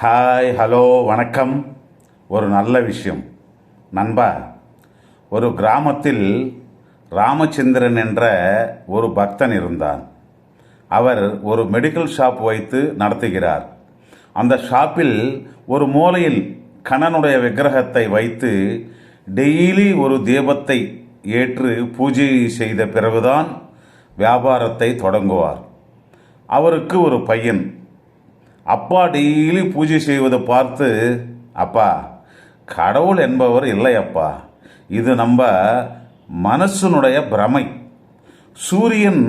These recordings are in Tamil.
ஹாய், ஹலோ, வணக்கம். ஒரு நல்ல விஷயம் நண்பா. ஒரு கிராமத்தில் ராமச்சந்திரன் என்ற ஒரு பக்தன் இருந்தான். அவர் ஒரு மெடிக்கல் ஷாப் வைத்து நடத்துகிறார். அந்த ஷாப்பில் ஒரு மூலையில் கண்ணனுடைய விக்கிரகத்தை வைத்து டெய்லி ஒரு தீபத்தை ஏற்று பூஜை செய்த பிறகுதான் வியாபாரத்தை தொடங்குவார். அவருக்கு ஒரு பையன். அப்பா டெய்லி பூஜை செய்வதை பார்த்து, அப்பா, கடவுள் என்பவர் இல்லை அப்பா, இது நம்ம மனசனுடைய பிரமை. சூரியன்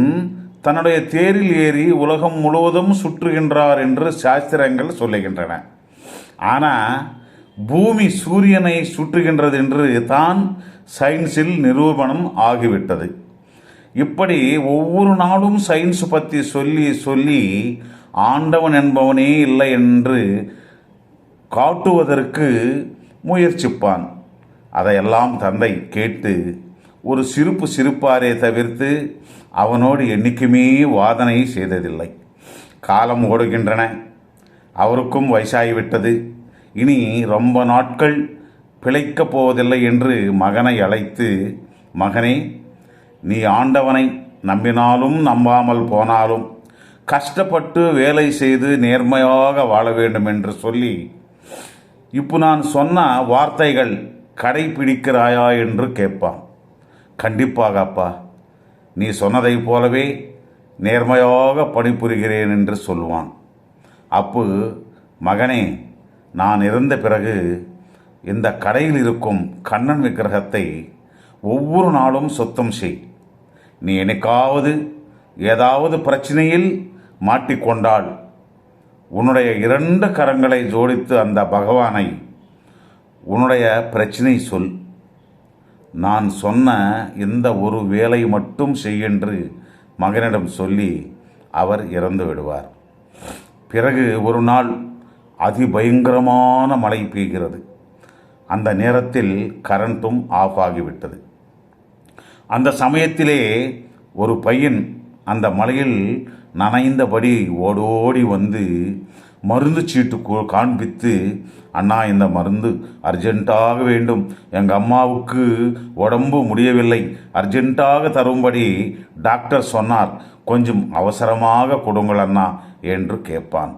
தன்னுடைய தேரில் ஏறி உலகம் முழுவதும் சுற்றுகின்றார் என்று சாஸ்திரங்கள் சொல்லுகின்றன. ஆனால் பூமி சூரியனை சுற்றுகின்றது என்று தான் சயின்ஸில் நிரூபணம் ஆகிவிட்டது. இப்படி ஒவ்வொரு நாளும் சயின்ஸ் பற்றி சொல்லி சொல்லி ஆண்டவன் என்பவனே இல்லை என்று காட்டுவதற்கு முயற்சிப்பான். அதையெல்லாம் தந்தை கேட்டு ஒரு சிரிப்பாரே தவிர்த்து அவனோடு என்றைக்குமே வாதனை செய்ததில்லை. காலம் ஓடுகின்றன. அவருக்கும் வயசாகிவிட்டது. இனி ரொம்ப நாட்கள் பிழைக்கப் போவதில்லை என்று மகனை அழைத்து, மகனே, நீ ஆண்டவனை நம்பினாலும் நம்பாமல் போனாலும் கஷ்டப்பட்டு வேலை செய்து நேர்மையாக வாழ வேண்டும் என்று சொல்லி, இப்போ நான் சொன்ன வார்த்தைகள் கடைபிடிக்கிறாயா என்று கேட்பான். கண்டிப்பாக அப்பா, நீ சொன்னதை போலவே நேர்மையாக பணிபுரிகிறேன் என்று சொல்லுவான். அப்பு, மகனே, நான் இருந்த பிறகு இந்த கடையில் இருக்கும் கண்ணன் விக்கிரகத்தை ஒவ்வொரு நாளும் சுத்தம் செய். நீ என்னைக்காவது ஏதாவது பிரச்சனையில் மாட்டிக்கொண்டால் உன்னுடைய 2 கரங்களை ஜோடித்து அந்த பகவானை உன்னுடைய பிரச்சனை சொல். நான் சொன்ன இந்த ஒரு வேலை மட்டும் செய்யென்று மகனிடம் சொல்லி அவர் இறந்து விடுவார். பிறகு ஒரு நாள் அதிபயங்கரமான மழை பெய்கிறது. அந்த நேரத்தில் கரண்ட்டும் ஆஃப் ஆகிவிட்டது. அந்த சமயத்திலே ஒரு பையன் அந்த மலையில் நனைந்தபடி ஓடோடி வந்து மருந்து சீட்டு காண்பித்து, அண்ணா, இந்த மருந்து அர்ஜென்ட்டாக வேண்டும், எங்கள் அம்மாவுக்கு உடம்பு முடியவில்லை, அர்ஜென்ட்டாக தரும்படி டாக்டர் சொன்னார், கொஞ்சம் அவசரமாக கொடுங்கள் அண்ணா என்று கேட்பான்.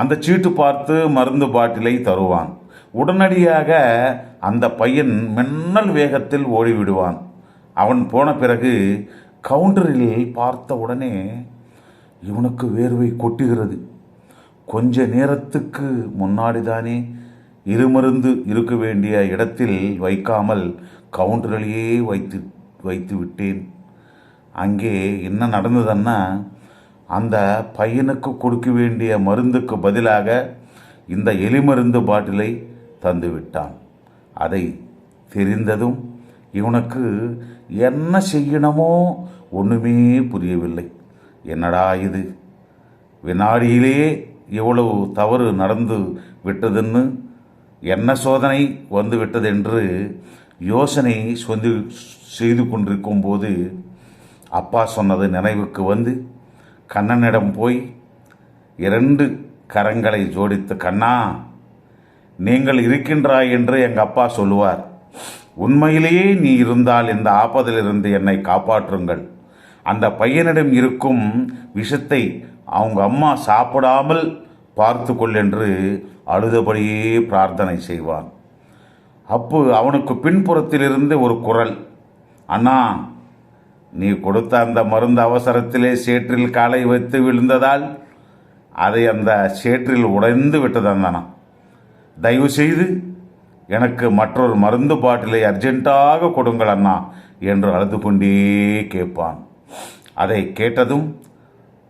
அந்த சீட்டு பார்த்து மருந்து பாட்டிலை தருவான். உடனடியாக அந்த பையன் மின்னல் வேகத்தில் ஓடிவிடுவான். அவன் போன பிறகு கவுண்டரில் பார்த்த உடனே இவனுக்கு வேர்வை கொட்டுகிறது. கொஞ்ச நேரத்துக்கு முன்னாடி தானே இருமருந்து இருக்க வேண்டிய இடத்தில் வைக்காமல் கவுண்டரிலேயே வைத்து விட்டேன். அங்கே என்ன நடந்ததுன்னா, அந்த பையனுக்கு கொடுக்க வேண்டிய மருந்துக்கு பதிலாக இந்த எலிமருந்து பாட்டிலை தந்து விட்டான். அதை தெரிந்ததும் இவனுக்கு என்ன செய்யணுமோ ஒன்றுமே புரியவில்லை. என்னடா இது, வினாடியிலே எவ்வளவு தவறு நடந்து விட்டதுன்னு, என்ன சோதனை வந்து விட்டதென்று யோசனை செய்து கொண்டிருக்கும் போது அப்பா சொன்னது நினைவுக்கு வந்து கண்ணனிடம் போய் 2 கரங்களை ஜோடித்து, கண்ணா, நீங்கள் இருக்கின்றாய் என்று எங்கள் அப்பா சொல்லுவார். உண்மையிலேயே நீ இருந்தால் இந்த ஆபத்திலிருந்து என்னை காப்பாற்றுங்கள். அந்த பையனிடம் இருக்கும் விஷத்தை அவங்க அம்மா சாப்பிடாமல் பார்த்து கொள் என்று அழுதபடியே பிரார்த்தனை செய்வான். அப்போ அவனுக்கு பின்புறத்திலிருந்து ஒரு குரல், அண்ணா, நீ கொடுத்த அந்த மருந்து அவசரத்திலே சேற்றில் காலை வைத்து விழுந்ததால் அதை அந்த சேற்றில் உடைந்து விட்டது அண்ணா. தயவு செய்து எனக்கு மற்றொரு மருந்து பாட்டிலை அர்ஜென்ட்டாக கொடுங்கள் அண்ணா என்று அழுது கொண்டே கேட்பான். அதை கேட்டதும்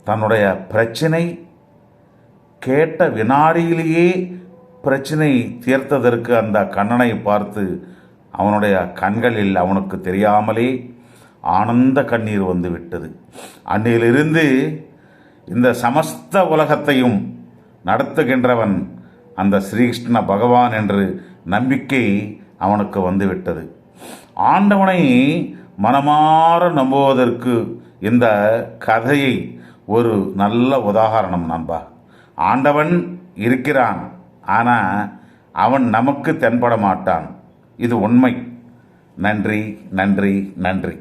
தன்னுடைய பிரச்சனை கேட்ட வினாடியிலேயே பிரச்சனை தீர்த்ததற்கு அந்த கண்ணனை பார்த்து அவனுடைய கண்களில் அவனுக்கு தெரியாமலே ஆனந்த கண்ணீர் வந்து விட்டது. அன்னிலிருந்து இந்த சமஸ்த உலகத்தையும் நடத்துகின்றவன் அந்த ஸ்ரீகிருஷ்ண பகவான் என்று நம்பிக்கை அவனுக்கு வந்துவிட்டது. ஆண்டவனை மனமாற நம்புவதற்கு இந்த கதையை ஒரு நல்ல உதாரணம் நண்பா. ஆண்டவன் இருக்கிறான், ஆனால் அவன் நமக்கு தென்பட மாட்டான். இது உண்மை. நன்றி, நன்றி, நன்றி.